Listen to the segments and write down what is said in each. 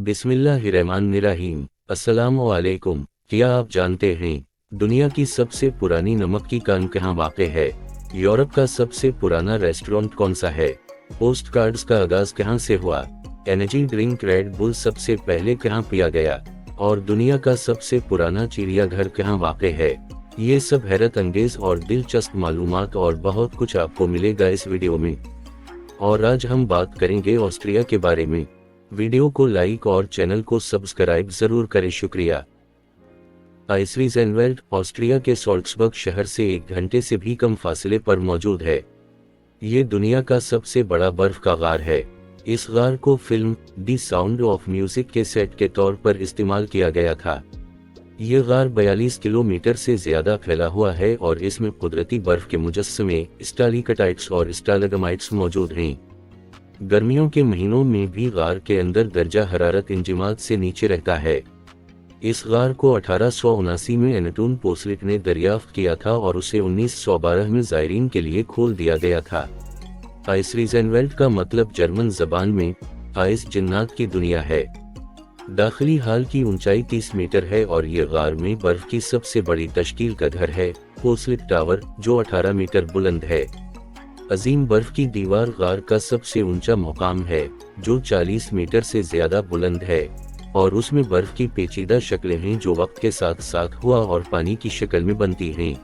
बिस्मिल्लाहिर्रहमानिर्रहीम। अस्सलाम वालेकुम। क्या आप जानते हैं दुनिया की सबसे पुरानी नमक की कान कहाँ वाक़ है? यूरोप का सबसे पुराना रेस्टोरेंट कौन सा है? पोस्ट कार्ड्स का आगाज कहाँ से हुआ? एनर्जी ड्रिंक रेड बुल सबसे पहले कहाँ पिया गया? और दुनिया का सबसे पुराना चिड़ियाघर कहाँ वाक़ है? ये सब हैरत अंगेज और दिलचस्प मालूमात और बहुत कुछ आपको मिलेगा इस वीडियो में। और आज हम बात करेंगे ऑस्ट्रिया के बारे में। वीडियो को लाइक और चैनल को सब्सक्राइब जरूर करें, शुक्रिया। आइसवीजेनवेल्ड ऑस्ट्रिया के सॉल्ट्सबर्ग शहर से 1 घंटे से भी कम फासले पर मौजूद है। ये दुनिया का सबसे बड़ा बर्फ का गार है। इस गार को film the sound of music के सेट के तौर पर इस्तेमाल किया गया था। ये गार 42 किलोमीटर से ज्यादा फैला हुआ है और इसमें कुदरती बर्फ के मुजस्समे, स्टालिकटाइट्स और स्टालगमाइट्स मौजूद हैं। गर्मियों के महीनों में भी गार के अंदर दर्जा हरारत इंजमाद से नीचे रहता है। इस गार को 1879 में एनटून पोस्लिट ने दरियाफ्त किया था और उसे 1912 में ज़ायरीन के लिए खोल दिया गया था। आइसवीजेनवेल्ड का मतलब जर्मन जबान में आइस जिन्नात की दुनिया है। दाखिली हाल की ऊंचाई 30 मीटर है और ये गार में बर्फ की सबसे बड़ी तश्कील का घर है, पोस्लिट टावर, जो 18 मीटर बुलंद है। अजीम बर्फ की दीवार गार का सबसे ऊंचा मुकाम है, जो 40 मीटर से ज्यादा बुलंद है और उसमें बर्फ की पेचीदा शक्लें हैं जो वक्त के साथ साथ हुआ और पानी की शक्ल में बनती हैं।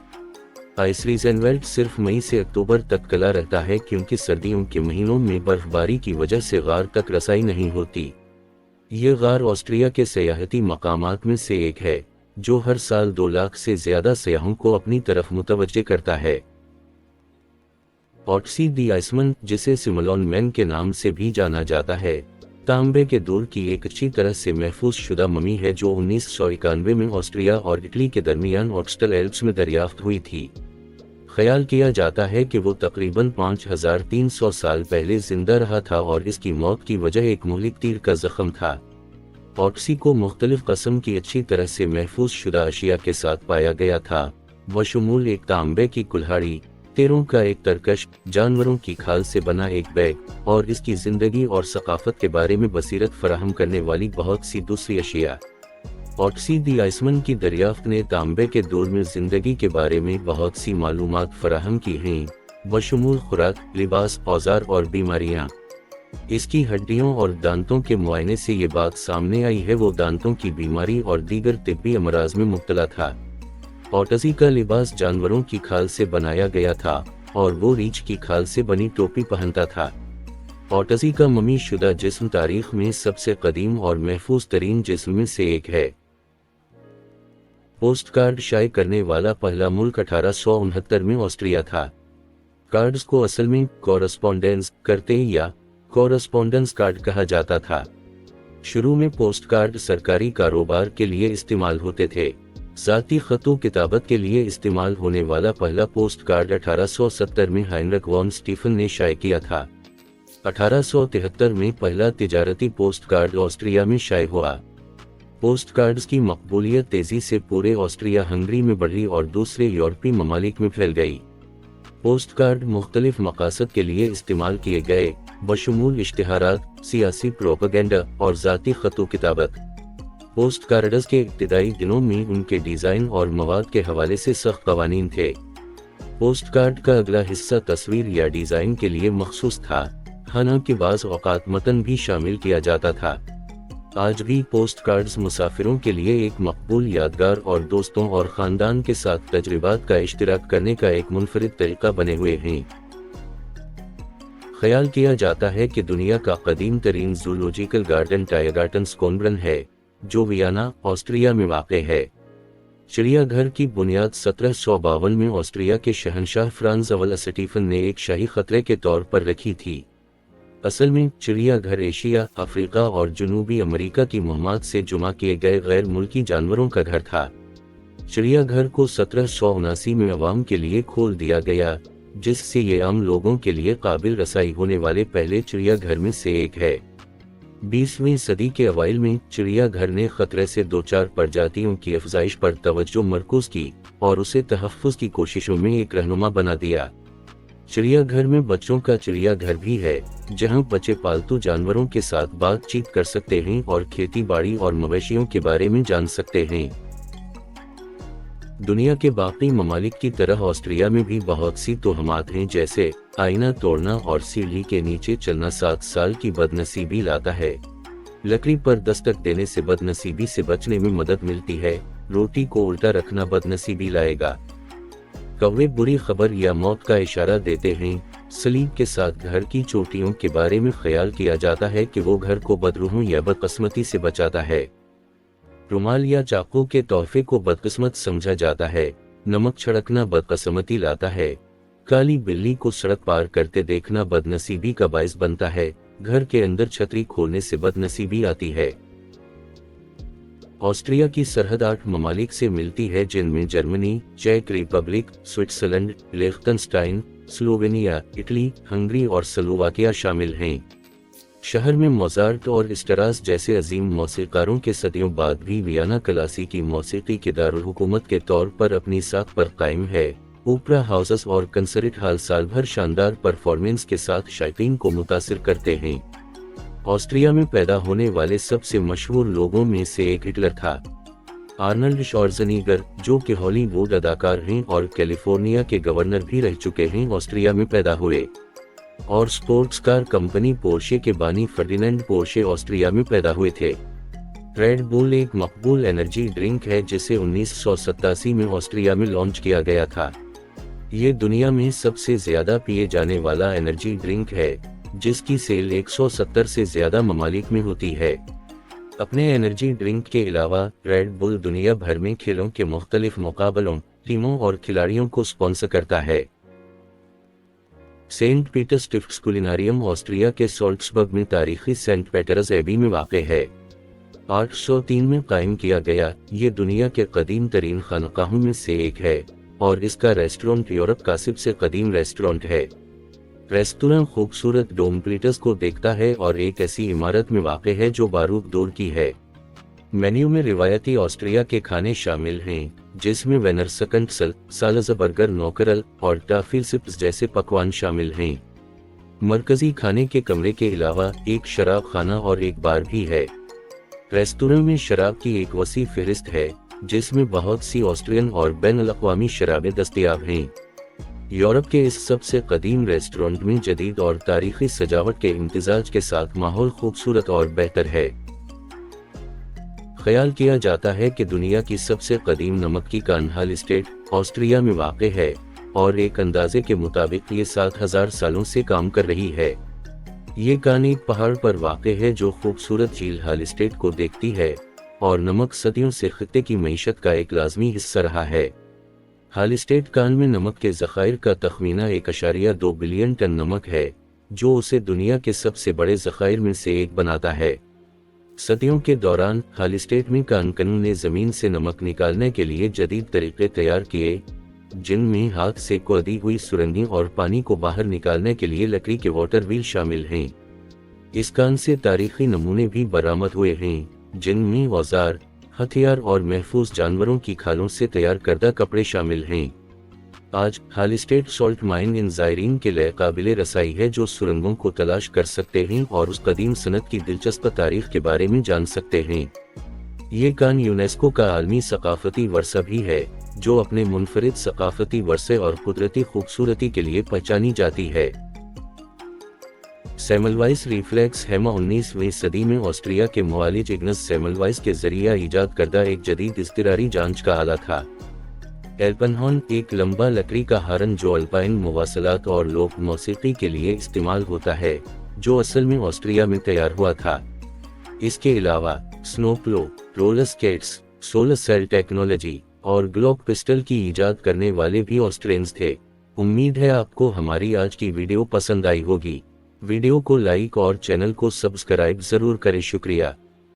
आइसवीजेनवेल्ड सिर्फ मई से अक्टूबर तक खुला रहता है क्योंकि सर्दियों के महीनों में बर्फबारी की वजह से गार तक रसाई नहीं होती। ये गार ऑस्ट्रिया के सयाहती मकामात में से एक है, जो हर साल 2 लाख से ज्यादा सयाहों को अपनी तरफ मुतवज्जे करता है। ऑटसी दी आइसमैन, जिसे सिमोन मैन के नाम से भी जाना जाता है, तांबे के दौर की एक अच्छी तरह से महफूज शुदा ममी है जो 1991 में ऑस्ट्रिया और इटली के दरमियान ऑक्स्टल एल्प्स में दरियाफ्त हुई थी। ख्याल किया जाता है कि वो तकरीबन 5300 साल पहले जिंदा रहा था और इसकी मौत की वजह एक मुहलिक तीर का जख्म था। ऑटसी को मुख्तलिफ कस्म की अच्छी तरह से महफूज शुदा अशिया के साथ पाया गया था, बशमूल एक तांबे की कुल्हाड़ी, तेरों का एक तरकश, जानवरों की खाल से बना एक बैग और इसकी जिंदगी और सकाफत के बारे में बसीरत फराहम करने वाली बहुत सी दूसरी अशिया। ऑटसी दी आइसमैन की दरियाफ्त ने तांबे के दौर में जिंदगी के बारे में बहुत सी मालूमात फराहम की हैं, बशमूल खुराक, लिबास, औजार और बीमारियां। इसकी हड्डियों और दांतों के मुआयने से ये बात सामने आई है वो दांतों की बीमारी और दीगर तिब्बी अमराज में मुब्तला था। ऑटसी का लिबास जानवरों की खाल से बनाया गया था और वो रीछ की खाल से बनी टोपी पहनता था। ऑटसी का ममी शुदा जिस्म तारीख में सबसे कदीम और महफूज तरीन जिस्म में से एक है। पोस्ट कार्ड शाये करने वाला पहला मुल्क 1869 में ऑस्ट्रिया था। कार्ड्स को असल में कॉरस्पॉन्डेंस करते या कॉरस्पॉन्डेंस कार्ड कहा जाता था। शुरू में पोस्ट कार्ड सरकारी कारोबार के लिए इस्तेमाल होते थे। ज़ाती खतों किताबत के लिए इस्तेमाल होने वाला पहला पोस्ट कार्ड 1870 में हाइनरिक वॉन स्टीफन ने शाये किया था। 1873 में पहला तिजारती पोस्ट कार्ड ऑस्ट्रिया में शाये हुआ। पोस्ट कार्ड्स की मकबूलियत तेजी से पूरे ऑस्ट्रिया हंगरी में बढ़ी और दूसरे यूरोपीय ममालिक में फैल गई। पोस्ट कार्ड मुख्तलिफ मकासद के लिए इस्तेमाल किए गए, बशमूल इश्तिहारात, सियासी प्रोपेगेंडा और ज़ाती खतों किताबत। पोस्ट कार्ड्स के इब्तिदाई दिनों में उनके डिज़ाइन और मवाद के हवाले से सख्त कवानीन थे। पोस्ट कार्ड का अगला हिस्सा तस्वीर या डिज़ाइन के लिए मखसूस था, हालांकि बाज़ औक़ात मतन भी शामिल किया जाता था। आज भी पोस्ट कार्ड्स मुसाफिरों के लिए एक मकबूल यादगार और दोस्तों और ख़ानदान के साथ तजर्बात का इश्तिराक करने का एक मुनफरिद तरीका बने हुए हैं। ख्याल किया जाता है कि दुनिया का कदीम तरीन ज़ूलॉजिकल गार्डन टायरगार्टन स्कोनब्रन है, जो वियना, ऑस्ट्रिया में वाक़ है। चिड़ियाघर की बुनियाद 1752 में ऑस्ट्रिया के शहंशाह फ्रांज अव्वल स्टीफन ने एक शाही खतरे के तौर पर रखी थी। असल में चिड़ियाघर एशिया, अफ्रीका और जनूबी अमेरिका की मुहम्मद से जुमा किए गए गैर मुल्की जानवरों का घर था। चिड़ियाघर को 1779 में अवाम के लिए खोल दिया गया, जिससे ये आम लोगों के लिए काबिल रसाई होने वाले पहले चिड़ियाघर में से एक है। 20वीं सदी के अवाइल में चिड़ियाघर ने खतरे से 2-4 प्रजातियों की अफजाइश पर तवज्जो मरकूज की और उसे तहफ़्फ़ुज़ की कोशिशों में एक रहनुमा बना दिया। चिड़िया घर में बच्चों का चिड़िया घर भी है, जहां बच्चे पालतू जानवरों के साथ बातचीत कर सकते हैं और खेती बाड़ी और मवेशियों के बारे में जान सकते हैं। दुनिया के बाकी ममालिक की तरह ऑस्ट्रिया में भी बहुत सी तोहमात हैं, जैसे आईना तोड़ना और सीढ़ी के नीचे चलना 7 साल की बदनसीबी लाता है। लकड़ी पर दस्तक देने से बदनसीबी से बचने में मदद मिलती है। रोटी को उल्टा रखना बदनसीबी लाएगा। कौवे बुरी खबर या मौत का इशारा देते हैं। सलीब के साथ घर की चोटियों के बारे में ख्याल किया जाता है कि वो घर को बदरूहों या बदकिस्मती से बचाता है। रुमाल या चाकू के तोहफे को बदकिस्मत समझा जाता है। नमक छिड़कना बदकिस्मती लाता है। काली बिल्ली को सड़क पार करते देखना बदनसीबी का बायस बनता है। घर के अंदर छतरी खोलने से बदनसीबी आती है। ऑस्ट्रिया की सरहद 8 ममालिक से मिलती है, जिनमें जर्मनी, चेक रिपब्लिक, स्विट्जरलैंड, लिechtenstein, स्लोवेनिया, इटली, हंगरी और स्लोवाकिया शामिल हैं। शहर में मोजार्ट और स्ट्रास जैसे अजीम मौसीकारों के सदियों बाद भी वियना क्लासिकी मौसीकी के दारुल हुकूमत के तौर पर अपनी साख पर कायम है। ओपरा हाउसेस और कंसर्ट हॉल साल भर शानदार परफॉर्मेंस के साथ शायकीन को मुतासिर करते हैं। ऑस्ट्रिया में पैदा होने वाले सबसे मशहूर लोगों में से एक हिटलर था। आर्नल्ड श्वार्ज़नेगर, जो कि हॉलीवुड अदाकार हैं और कैलिफोर्निया के गवर्नर भी रह चुके हैं, ऑस्ट्रिया में पैदा हुए। और स्पोर्ट्स कार कंपनी पोर्शे के बानी फर्डिनेंड पोर्शे ऑस्ट्रिया में पैदा हुए थे। रेड बुल एक मकबूल एनर्जी ड्रिंक है, जिसे 1987 में ऑस्ट्रिया में लॉन्च किया गया था। ये दुनिया में सबसे ज्यादा पिए जाने वाला एनर्जी ड्रिंक है, जिसकी सेल 170 से ज्यादा ममालिक में होती है। अपने एनर्जी ड्रिंक के अलावा रेड बुल दुनिया भर में खेलों के मुख्तलिफ मुकाबलों, टीमों और खिलाड़ियों को स्पॉन्सर करता है। सेंट पीटर स्टिफ्ट्सकुलिनारियम ऑस्ट्रिया के सोल्ट्सबर्ग में तारीखी सेंट पीटर्स एबी में वाक़ है। 803 में कायम किया गया, ये दुनिया के कदीम तरीन खानकाहों में से एक है और इसका रेस्टोरेंट यूरोप का सबसे कदीम रेस्टोरेंट है। रेस्तोरेंट खूबसूरत डोम प्लेटर्स को देखता है और एक ऐसी इमारत में वाक़ है जो बारूद दौर की है। मेन्यू में रिवायती ऑस्ट्रिया के खाने शामिल हैं, जिसमें वेनर सकंटसल, साल्ज़बर्गर नोकरल और टाफिल सिप्स जैसे पकवान शामिल हैं। मरकजी खाने के कमरे के अलावा एक शराब खाना और एक बार भी है। रेस्तोरेंट में शराब की एक वसी फहरिस्त है, जिसमें बहुत सी ऑस्ट्रियन और बैनुल-अक़वामी शराबें दस्तयाब हैं। यूरोप के इस सबसे कदीम रेस्टोरेंट में जदीद और तारीखी सजावट के इम्तिजाज के साथ माहौल खूबसूरत और बेहतर है। ख्याल किया जाता है कि दुनिया की सबसे कदीम नमक की कान हाल स्टेट ऑस्ट्रिया में वाक़ है और एक अंदाजे के मुताबिक ये 7000 सालों से काम कर रही है। ये कान एक पहाड़ पर वाक़ है जो खूबसूरत झील हाल स्टेट को देखती है और नमक सदियों से खित्ते की मईशत का एक लाजमी हिस्सा रहा है। हाल स्टेट कान में नमक के ज़खायर का तखमीना 1.2 बिलियन टन नमक है, जो उसे दुनिया के सबसे बड़े ज़खायर में से एक बनाता है। सदियों के दौरान हाल स्टेट में कानकनों ने ज़मीन से नमक निकालने के लिए जदीद तरीके तैयार किए, जिनमें हाथ से खोदी हुई सुरंगें और पानी को बाहर निकालने के लिए लकड़ी के वाटर व्हील शामिल हैं। इस कान से तारीखी नमूने भी बरामद हुए हैं, जिनमें औजार, हथियार और महफूज जानवरों की खालों से तैयार करदा कपड़े शामिल हैं। आज हाल स्टेट सॉल्ट माइन इन ज़ायरीन के लिए काबिले रसाई है, जो सुरंगों को तलाश कर सकते हैं और उस कदीम सनत की दिलचस्प तारीख के बारे में जान सकते हैं। ये कान यूनेस्को का आलमी सकाफती वर्सा भी है, जो अपने मुनफरिद सकाफती वर्से और कुदरती खूबसूरती के लिए पहचानी जाती है। सेमलवाइस रिफ्लेक्स हैमा 19वीं सदी में ऑस्ट्रिया के मुआलिज इग्नस सेमलवाइस के जरिए ईजाद करदा एक जदीद इज़्तिरारी जांच का आला था। एल्पनहॉर्न एक लंबा लकड़ी का हारन जो अल्पाइन मवासलात और लोक मौसीकी के लिए इस्तेमाल होता है, जो असल में ऑस्ट्रिया में तैयार हुआ था। इसके अलावा snowplough, roller skates, solar cell technology और ग्लोब पिस्टल की ईजाद करने वाले भी ऑस्ट्रियंस थे। उम्मीद है आपको हमारी आज की वीडियो पसंद आई होगी। वीडियो को लाइक और चैनल को सब्सक्राइब जरूर करें। शुक्रिया।